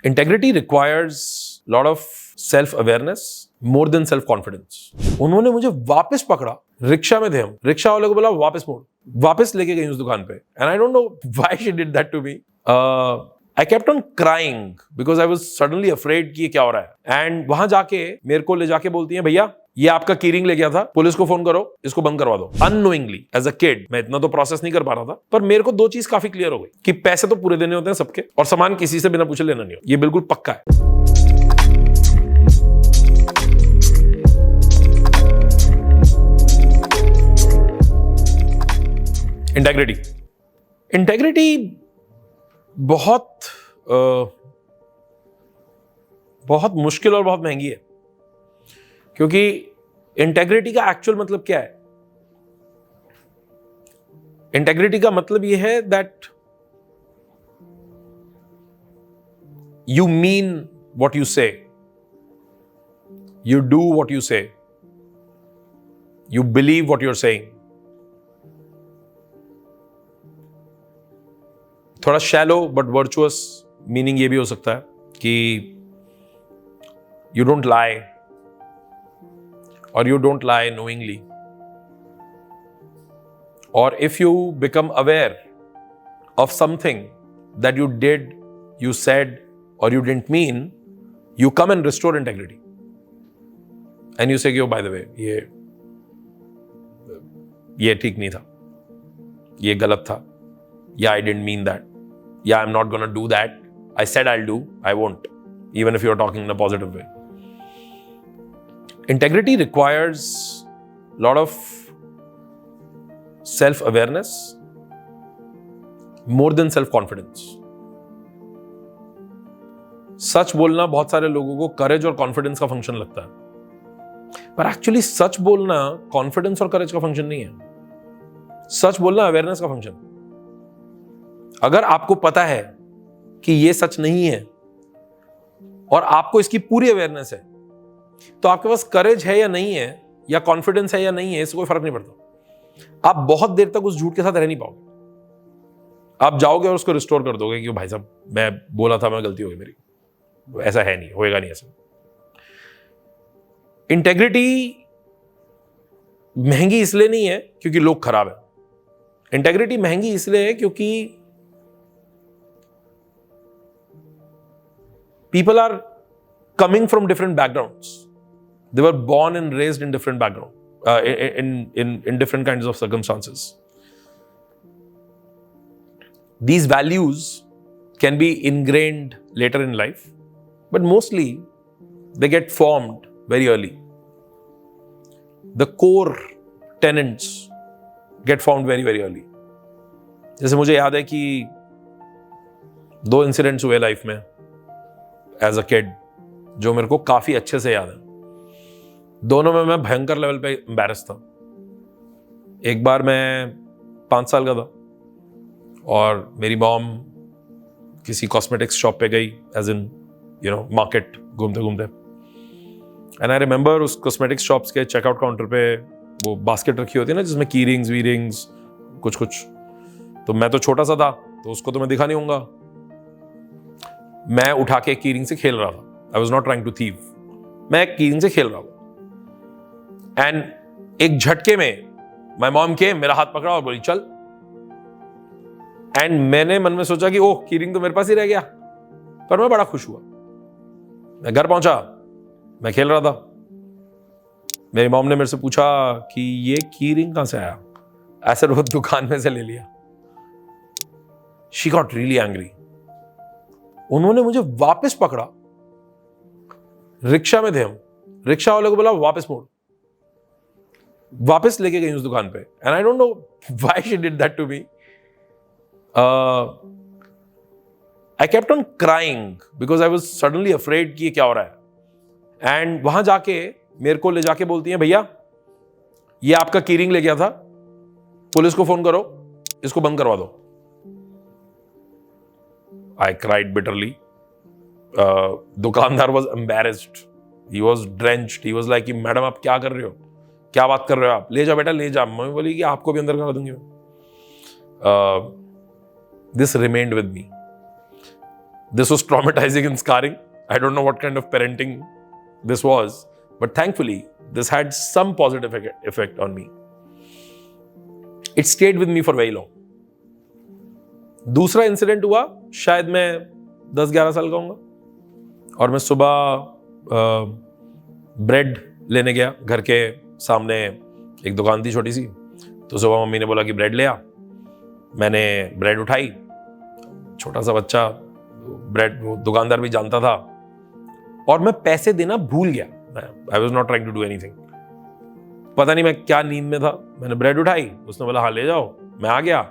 Integrity requires a lot of self-awareness more than self-confidence. उन्होंने मुझे वापस पकड़ा, रिक्शा में थे हम, रिक्शा वाले को बोला वापस मोड़, वापस लेके गई उस दुकान पे. And I don't know why she did that to me. I kept on crying because I was suddenly afraid कि ये क्या हो रहा है. And वहां जाके मेरे को ले जाके बोलती हैं, भैया ये आपका कीरिंग ले गया था, पुलिस को फोन करो, इसको बंद करवा दो. Unknowingly, as a kid, मैं इतना तो प्रोसेस नहीं कर पा रहा था, पर मेरे को दो चीज काफी क्लियर हो गई कि पैसे तो पूरे देने होते हैं सबके, और सामान किसी से बिना पूछे लेना नहीं हो. ये बिल्कुल पक्का है. इंटेग्रिटी बहुत मुश्किल और बहुत महंगी है, क्योंकि इंटेग्रिटी का एक्चुअल मतलब क्या है? इंटेग्रिटी का मतलब यह है that you mean what you say, you do what you say, you believe what you are saying. थोड़ा शैलो बट वर्चुअस मीनिंग ये भी हो सकता है कि you don't lie, or you don't lie knowingly. Or if you become aware of something that you did, you said, or you didn't mean, you come and restore integrity. And you say, oh, by the way, ये ठीक नहीं था, ये गलत था, yeah, I didn't mean that, yeah, I'm not gonna do that, I said I'll do, I won't, even if you're talking in a positive way. Integrity requires a lot of self-awareness more than self-confidence. सच बोलना बहुत सारे लोगों को करेज और confidence का function लगता है, पर एक्चुअली सच बोलना कॉन्फिडेंस और करेज का फंक्शन नहीं है. सच बोलना अवेयरनेस का फंक्शन. अगर आपको पता है कि यह सच नहीं है और आपको इसकी पूरी अवेयरनेस है, तो आपके पास करेज है या नहीं है, या कॉन्फिडेंस है या नहीं है, इससे कोई फर्क नहीं पड़ता. आप बहुत देर तक उस झूठ के साथ रह नहीं पाओगे. आप जाओगे और उसको रिस्टोर कर दोगे कि भाई साहब मैं बोला था, मैं गलती हो गई मेरी, ऐसा है नहीं, होएगा नहीं ऐसा. इंटेग्रिटी महंगी इसलिए नहीं है क्योंकि लोग खराब है. इंटेग्रिटी महंगी इसलिए है क्योंकि people are coming from different backgrounds. They were born and raised in different background, in different kinds of circumstances. These values can be ingrained later in life, but mostly they get formed very early. The core tenets get formed very, very early. जैसे मुझे याद है कि 2 incidents हुए life में as a kid जो मेरे को काफी अच्छे से याद है. दोनों में मैं भयंकर लेवल पे एम्बैरस था. एक बार मैं 5 साल का था और मेरी मॉम किसी कॉस्मेटिक्स शॉप पे गई, एज इन मार्केट घूमते घूमते. एंड आई रिमेंबर उस कॉस्मेटिक्स शॉप्स के चेकआउट काउंटर पे वो बास्केट रखी होती है ना, जिसमें की रिंग्स वी रिंग्स कुछ कुछ. तो मैं तो छोटा सा था, तो उसको तो मैं दिखा नहीं होऊंगा. मैं उठा के की रिंग से खेल रहा था. I was not trying to thieve. मैं एक कीरिंग से खेल रहा हूं एंड एक झटके में माय मॉम के मेरा हाथ पकड़ा और बोली चल. एंड मैंने मन में सोचा कि ओह कीरिंग तो मेरे पास ही रह गया, पर मैं बड़ा खुश हुआ. मैं घर पहुंचा, मैं खेल रहा था. मेरी मॉम ने मेरे से पूछा कि ये कीरिंग कहां से आया? ऐसे रोज दुकान में से ले लिया. She got really angry. उन्होंने मुझे वापस पकड़ा, रिक्शा में थे हम, रिक्शा वाले को बोला वापस मोड़, वापस लेके गई उस दुकान पे. And I don't know why she did that to me. I kept on crying because I was suddenly afraid कि ये क्या हो रहा है. एंड वहां जाके मेरे को ले जाके बोलती हैं, भैया ये आपका कीरिंग ले गया था, पुलिस को फोन करो, इसको बंद करवा दो. I cried bitterly. दुकानदार was embarrassed, he was drenched, he was like कि मैडम आप क्या कर रहे हो, क्या बात कर रहे हो आप, ले जा बेटा ले जा. मम्मी बोली कि आपको भी अंदर करा दूंगी. This remained with me. This was traumatizing and scarring. I don't know what kind of parenting this was, but thankfully, this had some positive effect on me. It stayed with me for very long. दूसरा incident हुआ, शायद मैं 10-11 साल का होऊंगा, और मैं सुबह ब्रेड लेने गया. घर के सामने एक दुकान थी छोटी सी, तो सुबह मम्मी ने बोला कि ब्रेड ले आ. मैंने ब्रेड उठाई. छोटा सा बच्चा, ब्रेड दुकानदार भी जानता था, और मैं पैसे देना भूल गया. I was not trying to do anything. पता नहीं मैं क्या नींद में था. मैंने ब्रेड उठाई, उसने बोला हाँ ले जाओ. मैं आ गया.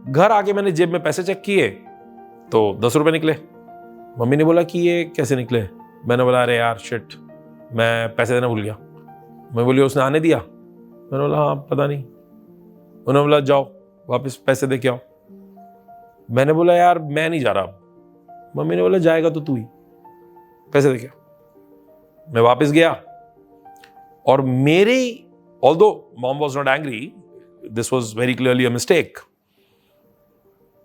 घर आके मैंने जेब में पैसे चेक किए तो 10 रुपए निकले. मम्मी ने बोला कि ये कैसे निकले. मैंने बोला अरे यार शिट, मैं पैसे देना भूल गया. मैं बोली उसने आने दिया. मैंने बोला हाँ पता नहीं. उन्होंने बोला जाओ वापस पैसे दे के आओ. मैंने बोला यार मैं नहीं जा रहा. मम्मी ने बोला जाएगा तो तू ही, पैसे दे के आओ. मैं वापस गया, और मेरी, although mom was not angry, this was very clearly a mistake,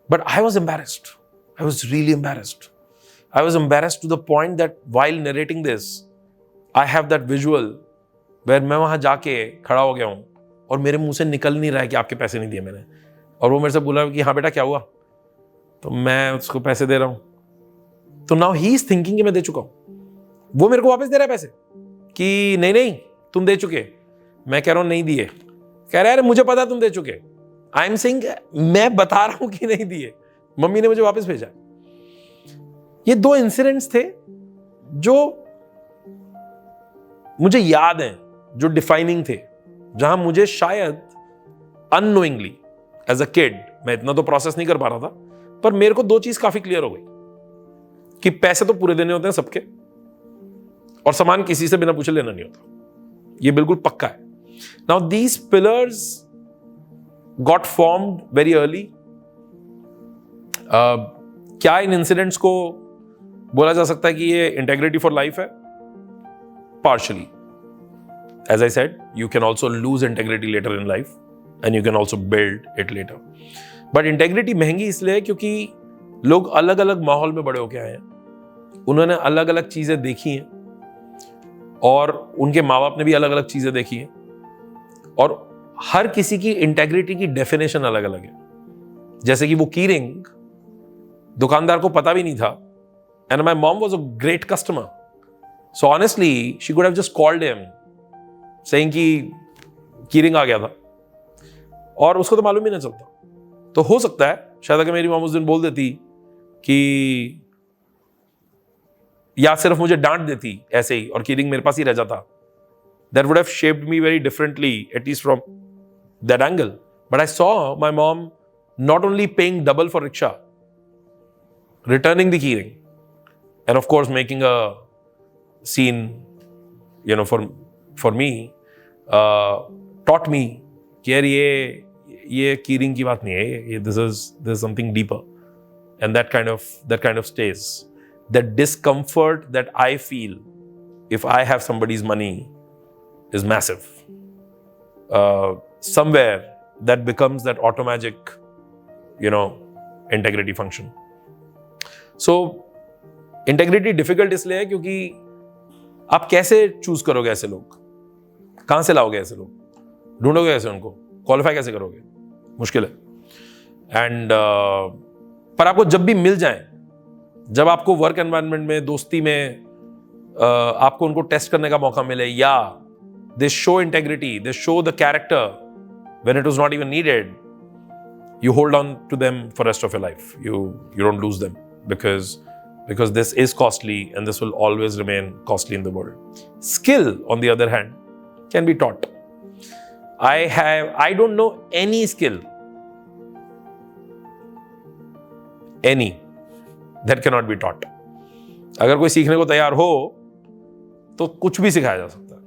but I was embarrassed. I was really embarrassed. I was embarrassed to the point that while narrating this, I have that visual where मैं वहाँ जाके खड़ा हो गया हूँ और मेरे मुंह से निकल नहीं रहा है कि आपके पैसे नहीं दिए मैंने. और वो मेरे से बोला कि हाँ बेटा क्या हुआ, तो मैं उसको पैसे दे रहा हूँ. तो now he is thinking कि मैं दे चुका हूँ. वो मेरे को वापस दे रहा है पैसे कि नहीं नहीं तुम दे चुके. मैं कह रहा हूँ नहीं दिए. कह रहा है अरे मुझे पता तुम दे चुके. आई एम सेइंग मैं बता रहा हूं कि नहीं दिए. मम्मी ने मुझे वापस भेजा. ये 2 इंसिडेंट्स थे जो मुझे याद हैं, जो डिफाइनिंग थे, जहां मुझे शायद अननोइंगली एज अ किड, मैं इतना तो प्रोसेस नहीं कर पा रहा था, पर मेरे को 2 चीज काफी क्लियर हो गई कि पैसे तो पूरे देने होते हैं सबके, और सामान किसी से बिना पूछे लेना नहीं होता. ये बिल्कुल पक्का है. Now these pillars got formed very early. क्या इन इंसिडेंट्स को बोला जा सकता है कि ये इंटेग्रिटी फॉर लाइफ है? Partially. As I said, you can also lose integrity later in life and you can also build it later. But integrity महंगी इसलिए है क्योंकि लोग अलग अलग माहौल में बड़े होके आए हैं, उन्होंने अलग अलग चीजें देखी हैं, और उनके माँ बाप ने भी अलग अलग चीजें देखी हैं, और हर किसी की इंटेग्रिटी की डेफिनेशन अलग अलग है. जैसे कि वो की रिंग दुकानदार को पता भी नहीं था, and my mom was a great customer, so honestly she could have just called him saying कि की रिंग आ गया था, और उसको तो मालूम ही नहीं चलता. तो हो सकता है शायद अगर मेरी मॉम उस दिन बोल देती कि, या सिर्फ मुझे डांट देती ऐसे ही और की रिंग मेरे पास ही रह जाता, that would have shaped me very differently, at least from that angle. But I saw my mom not only paying double for rickshaw, returning the keyring, and of course making a scene, for me, taught me कि यार ये keyring की बात नहीं है, ये this is something deeper, and that kind of stays. That discomfort that I feel if I have somebody's money is massive. Somewhere that becomes that automatic, integrity function. So, integrity difficult इसलिए है क्योंकि आप कैसे choose करोगे ऐसे लोग, कहां से लाओगे ऐसे लोग, ढूंढोगे कैसे उनको, क्वालिफाई कैसे करोगे, मुश्किल है. एंड पर आपको जब भी मिल जाए, जब आपको वर्क एनवायरनमेंट में, दोस्ती में आपको उनको टेस्ट करने का मौका मिले, या they show integrity, they show the character when it was not even needed, you hold on to them for rest of your life. You don't lose them because this is costly and this will always remain costly in the world. Skill, on the other hand, can be taught. I don't know any skill, any, that cannot be taught. अगर कोई सीखने को तैयार हो तो कुछ भी सिखाया जा सकता है.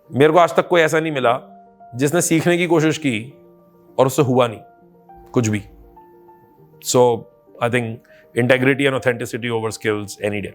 मेरे को आज तक कोई ऐसा नहीं मिला जिसने सीखने की कोशिश की और उससे हुआ नहीं कुछ भी. So I think integrity and authenticity over skills any day.